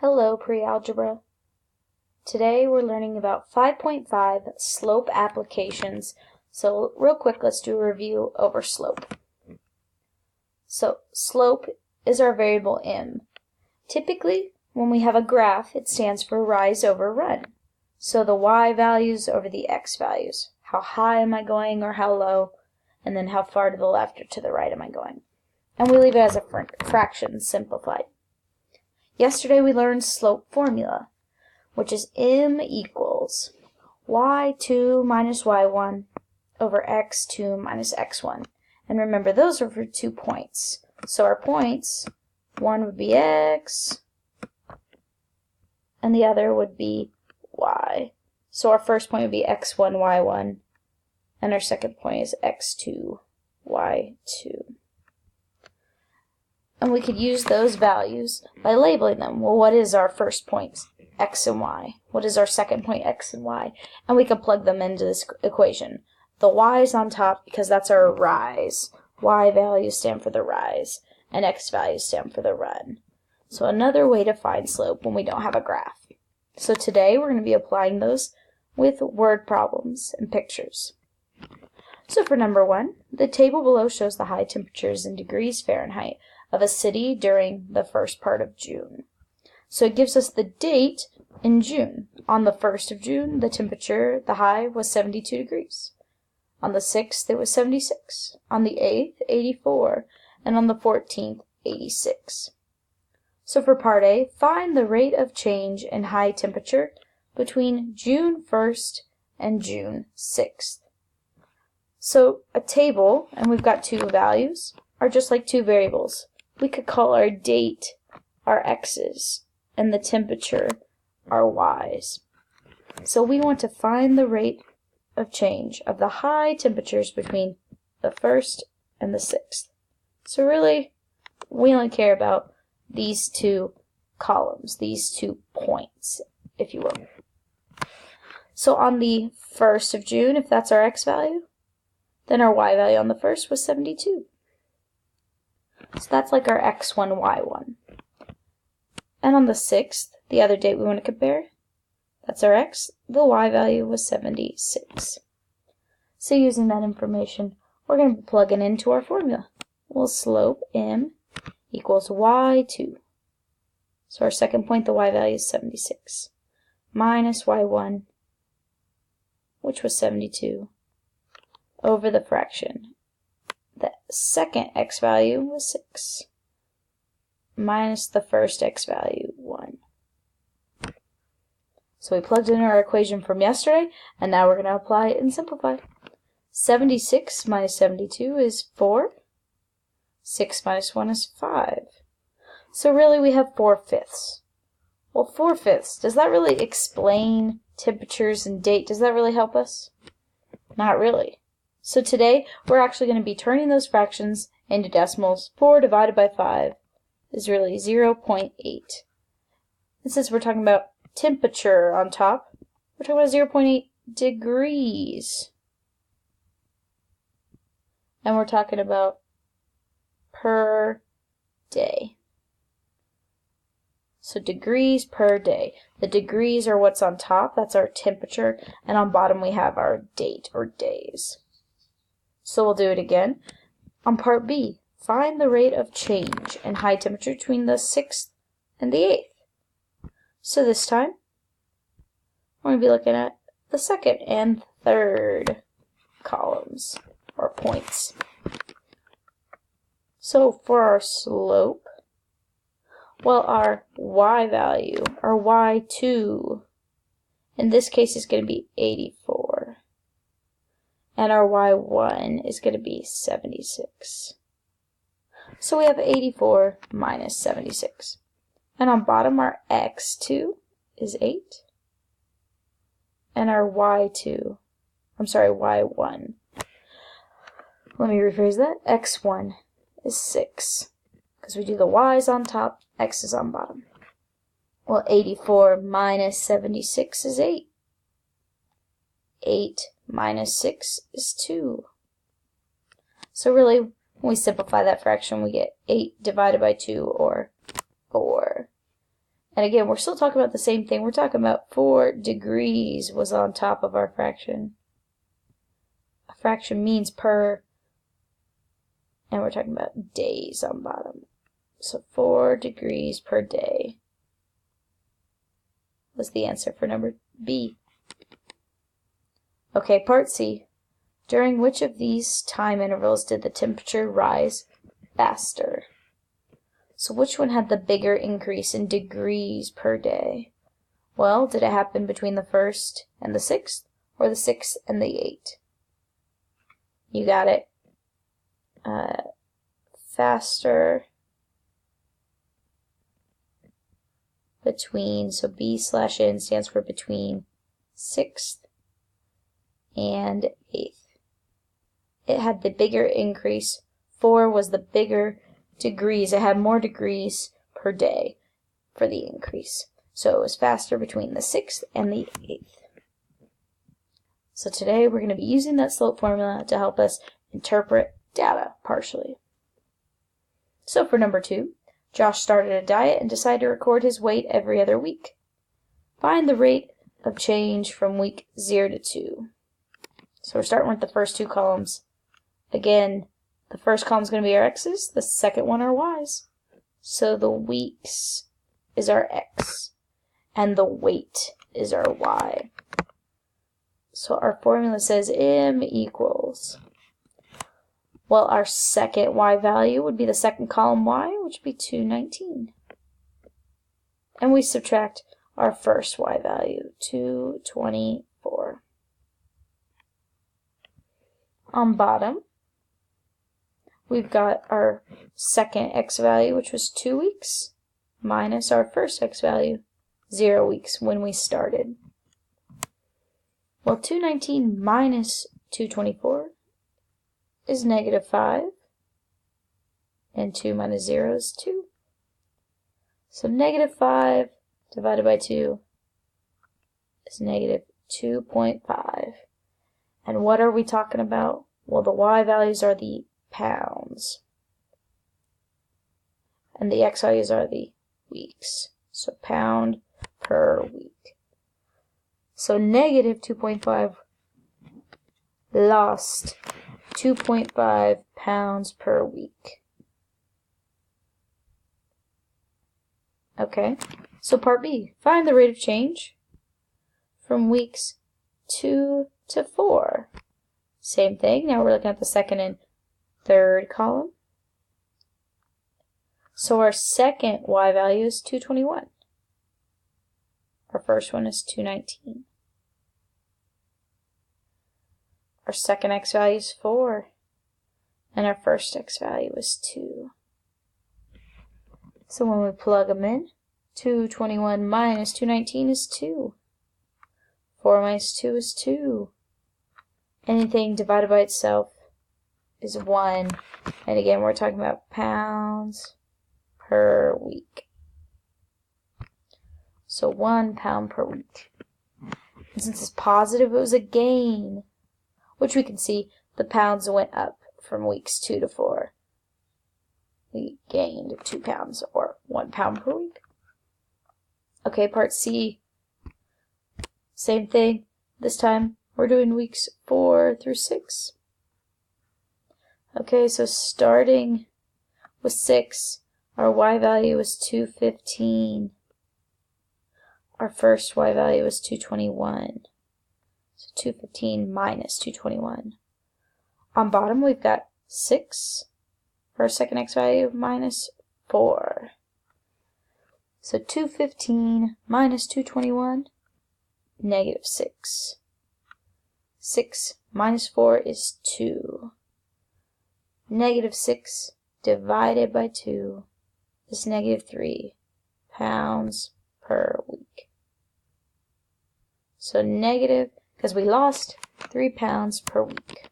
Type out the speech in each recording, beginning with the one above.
Hello, pre-algebra. Today we're learning about 5.5 slope applications. So real quick, let's do a review over slope. So slope is our variable m. Typically, when we have a graph, it stands for rise over run. So the y values over the x values. How high am I going or how low? And then how far to the left or to the right am I going? And we leave it as a fraction simplified. Yesterday we learned slope formula, which is m equals y2 minus y1 over x2 minus x1. And remember, those are for 2 points. So our points, one would be x, and the other would be y. So our first point would be x1, y1, and our second point is x2, y2. And we could use those values by labeling them. Well, what is our first point? X and y. What is our second point? X and y. And we could plug them into this equation. The y is on top because that's our rise. Y values stand for the rise, and x values stand for the run. So another way to find slope when we don't have a graph. So today we're going to be applying those with word problems and pictures. So for number 1, the table below shows the high temperatures in degrees Fahrenheit of a city during the first part of June. So it gives us the date in June. On the 1st of June, the temperature, the high, was 72 degrees. On the 6th, it was 76. On the 8th, 84. And on the 14th, 86. So for part A, find the rate of change in high temperature between June 1st and June 6th. So a table, and we've got two values, are just like two variables. We could call our date our x's and the temperature our y's. So we want to find the rate of change of the high temperatures between the 1st and the 6th. So really, we only care about these two columns, these 2 points, if you will. So on the 1st of June, if that's our x value, then our y value on the 1st was 72. So that's like our x1, y1. And on the 6th, the other date we want to compare, that's our x, the y value was 76. So using that information, we're going to plug it into our formula. Well, slope m equals y2. So our second point, the y value is 76, minus y1, which was 72, over the fraction. The second x value was 6, minus the first x value, 1. So we plugged in our equation from yesterday, and now we're going to apply it and simplify. 76 minus 72 is 4. 6 minus 1 is 5. So really we have 4/5. Well, 4/5, does that really explain temperatures and date? Does that really help us? Not really. So today, we're actually going to be turning those fractions into decimals. 4 divided by 5 is really 0.8. And since we're talking about temperature on top, we're talking about 0.8 degrees. And we're talking about per day. So degrees per day. The degrees are what's on top, that's our temperature, and on bottom we have our date or days. So we'll do it again. On part B, find the rate of change in high temperature between the 6th and the 8th. So this time, we're going to be looking at the 2nd and 3rd columns, or points. So for our slope, well, our y value, our y2, in this case is going to be 84. And our y1 is going to be 76. So we have 84 minus 76. And on bottom, our x2 is 8. And our y1, let me rephrase that, x1 is 6. Because we do the y's on top, x is on bottom. Well, 84 minus 76 is 8. 8 minus 6 is 2. So really, when we simplify that fraction, we get 8 divided by 2, or 4. And again, we're still talking about the same thing. We're talking about 4 degrees was on top of our fraction. A fraction means per, and we're talking about days on bottom. So 4 degrees per day was the answer for number B. Okay, part C. During which of these time intervals did the temperature rise faster? So which one had the bigger increase in degrees per day? Well, did it happen between the 1st and the 6th, or the 6th and the 8th? You got it. Faster between, so B/N stands for between 6th and 8th. It had the bigger increase. 4 was the bigger degrees. It had more degrees per day for the increase. So it was faster between the 6th and the 8th. So today we're going to be using that slope formula to help us interpret data partially. So for number 2, Josh started a diet and decided to record his weight every other week. Find the rate of change from week 0 to 2. So we're starting with the first 2 columns. Again, the first column is going to be our x's, the second one our y's. So the weeks is our x, and the weight is our y. So our formula says m equals, well, our second y value would be the second column y, which would be 219. And we subtract our first y value, 224. On bottom, we've got our second x value, which was 2 weeks, minus our first x value, 0 weeks when we started. Well, 219 minus 224 is -5, and 2 minus 0 is 2. So -5 divided by 2 is -2.5. And what are we talking about? Well, the y values are the pounds, and the x values are the weeks. So pound per week. So -2.5 lost 2.5 pounds per week. Okay, so part B, find the rate of change from weeks 2 to 4. Same thing, now we're looking at the second and third column. So our second y value is 221. Our first one is 219. Our second x value is 4, and our first x value is 2. So when we plug them in, 221 minus 219 is 2. 4 minus 2 is 2. Anything divided by itself is 1. And again, we're talking about pounds per week. So 1 pound per week. And since it's positive, it was a gain, which we can see the pounds went up from weeks 2 to 4. We gained 2 pounds, or 1 pound per week. Okay, part C, same thing. This time we're doing weeks 4 through 6. Okay, so starting with 6, our y value is 215. Our first y value is 221. So 215 minus 221. On bottom, we've got 6 for our second x value minus 4. So 215 minus 221, -6. 6 minus 4 is 2. -6 divided by 2 is -3 pounds per week. So negative, because we lost 3 pounds per week.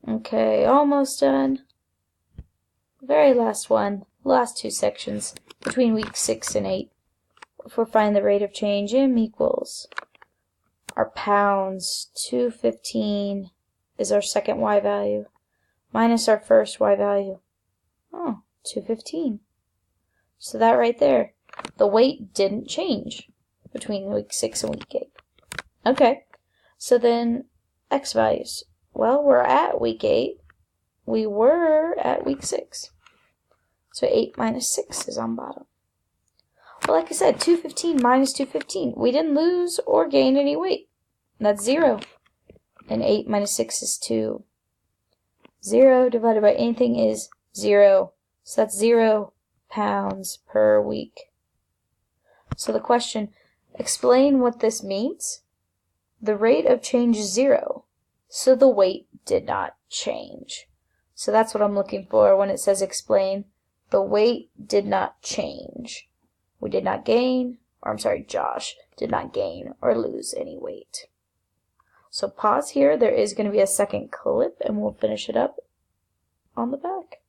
Okay, almost done. Very last one, last 2 sections, between week 6 and 8. If we're finding the rate of change, m equals our pounds, 215 is our second y value, minus our first y value, 215. So that right there, the weight didn't change between week 6 and week 8. Okay, so then x values. Well, we're at week 8. We were at week 6. So 8 minus 6 is on bottom. Well, like I said, 215 minus 215. We didn't lose or gain any weight. That's 0. And 8 minus 6 is 2. 0 divided by anything is 0. So that's 0 pounds per week. So the question, explain what this means. The rate of change is 0. So the weight did not change. So that's what I'm looking for when it says explain. The weight did not change. We did not gain, or I'm sorry, Josh did not gain or lose any weight. So pause here. There is going to be a second clip, and we'll finish it up on the back.